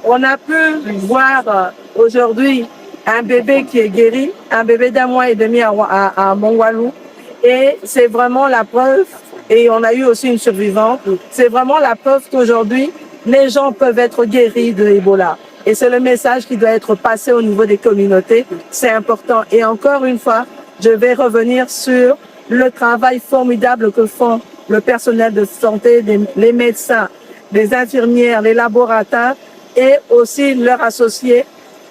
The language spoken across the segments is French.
On a pu voir aujourd'hui un bébé qui est guéri, un bébé d'1 mois et demi à Mongwalou. Et c'est vraiment la preuve, et on a eu aussi une survivante, c'est vraiment la preuve qu'aujourd'hui, les gens peuvent être guéris de Ebola. Et c'est le message qui doit être passé au niveau des communautés. C'est important. Et encore une fois, je vais revenir sur le travail formidable que font le personnel de santé, les médecins, les infirmières, les laboratoires et aussi leurs associés,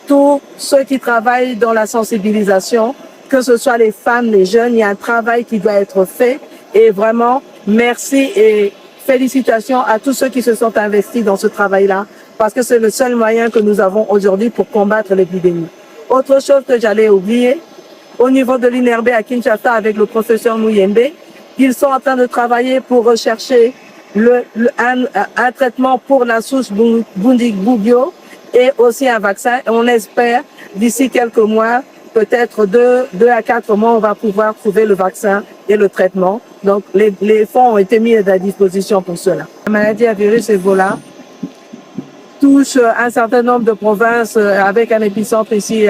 tous ceux qui travaillent dans la sensibilisation, que ce soit les femmes, les jeunes, il y a un travail qui doit être fait. Et vraiment, merci et félicitations à tous ceux qui se sont investis dans ce travail-là, parce que c'est le seul moyen que nous avons aujourd'hui pour combattre l'épidémie. Autre chose que j'allais oublier, au niveau de l'INRB à Kinshasa avec le professeur Mouyembe, ils sont en train de travailler pour rechercher un traitement pour la souche Bundibugyo et aussi un vaccin. Et on espère d'ici quelques mois, peut-être 2 à 4 mois, on va pouvoir trouver le vaccin et le traitement. Donc les fonds ont été mis à disposition pour cela. La maladie à virus Ebola touche un certain nombre de provinces avec un épicentre ici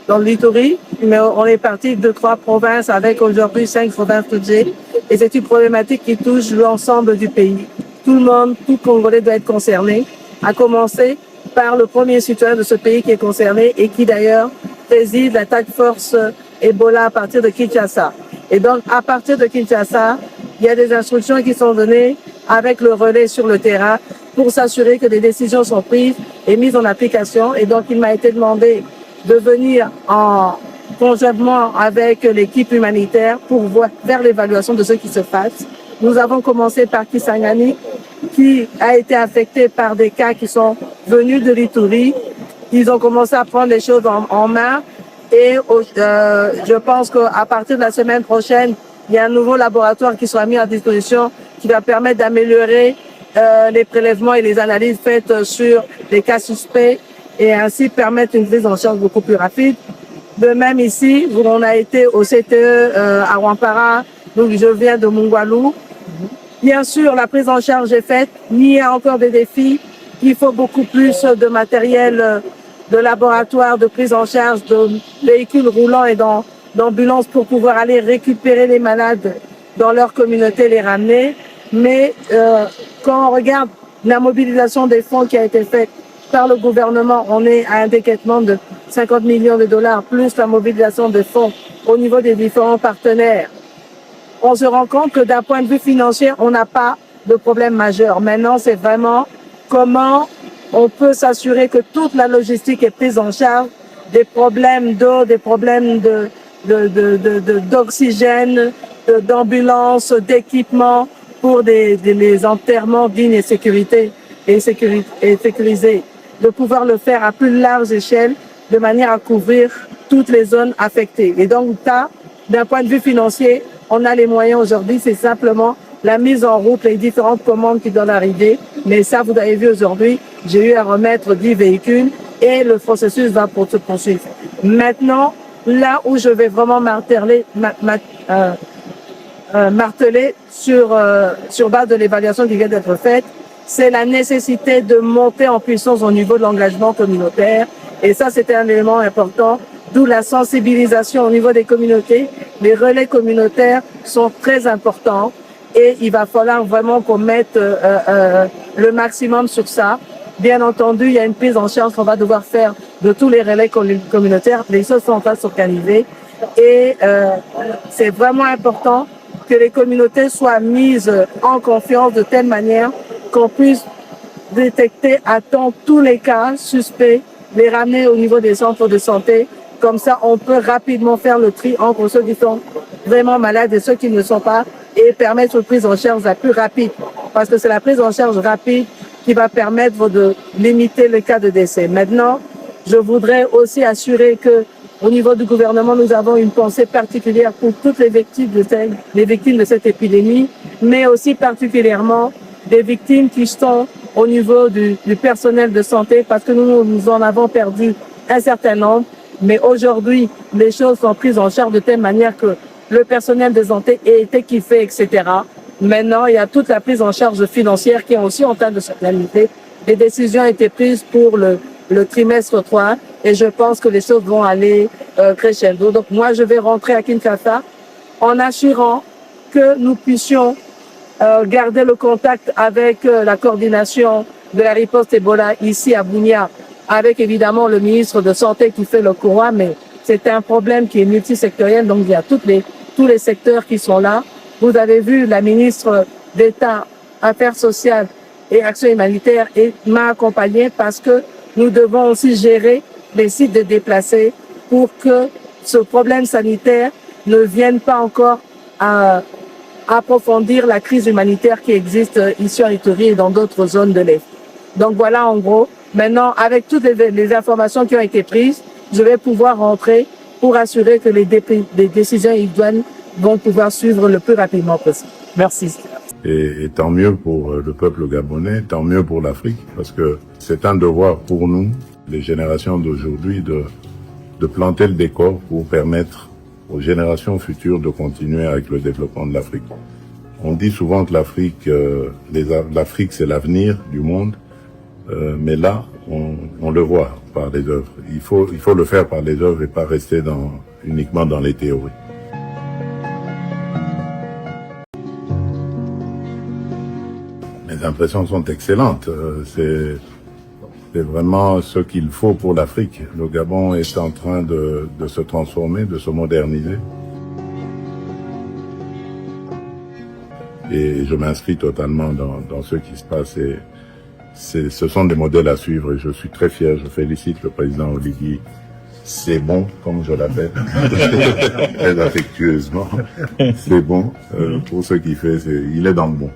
dans le Littouri, mais on est parti de 3 provinces avec aujourd'hui 5 provinces touchées. Et c'est une problématique qui touche l'ensemble du pays. Tout le monde, tout Congolais doit être concerné, à commencer par le premier citoyen de ce pays qui est concerné et qui d'ailleurs préside la Task Force Ebola à partir de Kinshasa. Et donc, à partir de Kinshasa, il y a des instructions qui sont données avec le relais sur le terrain pour s'assurer que des décisions sont prises et mises en application. Et donc, il m'a été demandé de venir en conjointement avec l'équipe humanitaire pour faire l'évaluation de ce qui se passe. Nous avons commencé par Kisangani, qui a été affecté par des cas qui sont venus de l'Ituri. Ils ont commencé à prendre les choses en main et je pense qu'à partir de la semaine prochaine, il y a un nouveau laboratoire qui sera mis à disposition qui va permettre d'améliorer les prélèvements et les analyses faites sur les cas suspects et ainsi permettre une prise en charge beaucoup plus rapide. De même ici, on a été au CTE à Wampara, donc je viens de Mongwalou. Bien sûr, la prise en charge est faite, mais il y a encore des défis. Il faut beaucoup plus de matériel de laboratoire, de prise en charge, de véhicules roulants et d'ambulances pour pouvoir aller récupérer les malades dans leur communauté, les ramener. Mais quand on regarde la mobilisation des fonds qui a été faite par le gouvernement, on est à un décaissement de 50 millions de dollars, plus la mobilisation de fonds au niveau des différents partenaires. On se rend compte que d'un point de vue financier, on n'a pas de problème majeur. Maintenant, c'est vraiment comment on peut s'assurer que toute la logistique est prise en charge, des problèmes d'eau, des problèmes d'oxygène, d'ambulance, d'équipement pour les enterrements dignes et sécurisés, de pouvoir le faire à plus large échelle, de manière à couvrir toutes les zones affectées. Et donc, d'un point de vue financier, on a les moyens aujourd'hui, c'est simplement la mise en route, les différentes commandes qui doivent arriver. Mais ça, vous avez vu aujourd'hui, j'ai eu à remettre 10 véhicules et le processus va se poursuivre. Maintenant, là où je vais vraiment marteler sur base de l'évaluation qui vient d'être faite, c'est la nécessité de monter en puissance au niveau de l'engagement communautaire. Et ça, c'était un élément important, d'où la sensibilisation au niveau des communautés. Les relais communautaires sont très importants et il va falloir vraiment qu'on mette le maximum sur ça. Bien entendu, il y a une prise en charge qu'on va devoir faire de tous les relais communautaires. Les choses sont en train de s'organiser et c'est vraiment important que les communautés soient mises en confiance de telle manière qu'on puisse détecter à temps tous les cas suspects, les ramener au niveau des centres de santé. Comme ça, on peut rapidement faire le tri entre ceux qui sont vraiment malades et ceux qui ne sont pas et permettre une prise en charge la plus rapide. Parce que c'est la prise en charge rapide qui va permettre de limiter le cas de décès. Maintenant, je voudrais aussi assurer que au niveau du gouvernement, nous avons une pensée particulière pour toutes les victimes de cette épidémie, mais aussi particulièrement des victimes qui sont au niveau du personnel de santé, parce que nous en avons perdu un certain nombre. Mais aujourd'hui, les choses sont prises en charge de telle manière que le personnel de santé est équipé, etc. Maintenant, il y a toute la prise en charge financière qui est aussi en train de se planifier. Les décisions ont été prises pour le trimestre 3 et je pense que les choses vont aller crescendo. Donc moi, je vais rentrer à Kinshasa en assurant que nous puissions garder le contact avec la coordination de la riposte Ebola ici à Bunia, avec évidemment le ministre de Santé qui fait le courroie, mais c'est un problème qui est multisectoriel, donc il y a tous les secteurs qui sont là. Vous avez vu la ministre d'État, Affaires sociales et Action humanitaire et m'a accompagné parce que nous devons aussi gérer les sites de déplacés pour que ce problème sanitaire ne vienne pas encore à approfondir la crise humanitaire qui existe ici en Ituri et dans d'autres zones de l'Est. Donc voilà en gros. Maintenant, avec toutes les informations qui ont été prises, je vais pouvoir rentrer pour assurer que les décisions idoines vont pouvoir suivre le plus rapidement possible. Merci. Et tant mieux pour le peuple gabonais, tant mieux pour l'Afrique, parce que c'est un devoir pour nous, les générations d'aujourd'hui, de planter le décor pour permettre aux générations futures de continuer avec le développement de l'Afrique. On dit souvent que l'Afrique c'est l'avenir du monde, mais là, on le voit par les œuvres. Il faut le faire par les œuvres et pas rester uniquement dans les théories. Les impressions sont excellentes. C'est vraiment ce qu'il faut pour l'Afrique. Le Gabon est en train de se transformer, de se moderniser. Et je m'inscris totalement dans ce qui se passe. Et ce sont des modèles à suivre et je suis très fier. Je félicite le président Oligui. C'est bon, comme je l'appelle, très affectueusement. C'est bon pour ce qu'il fait. Il est dans le bon.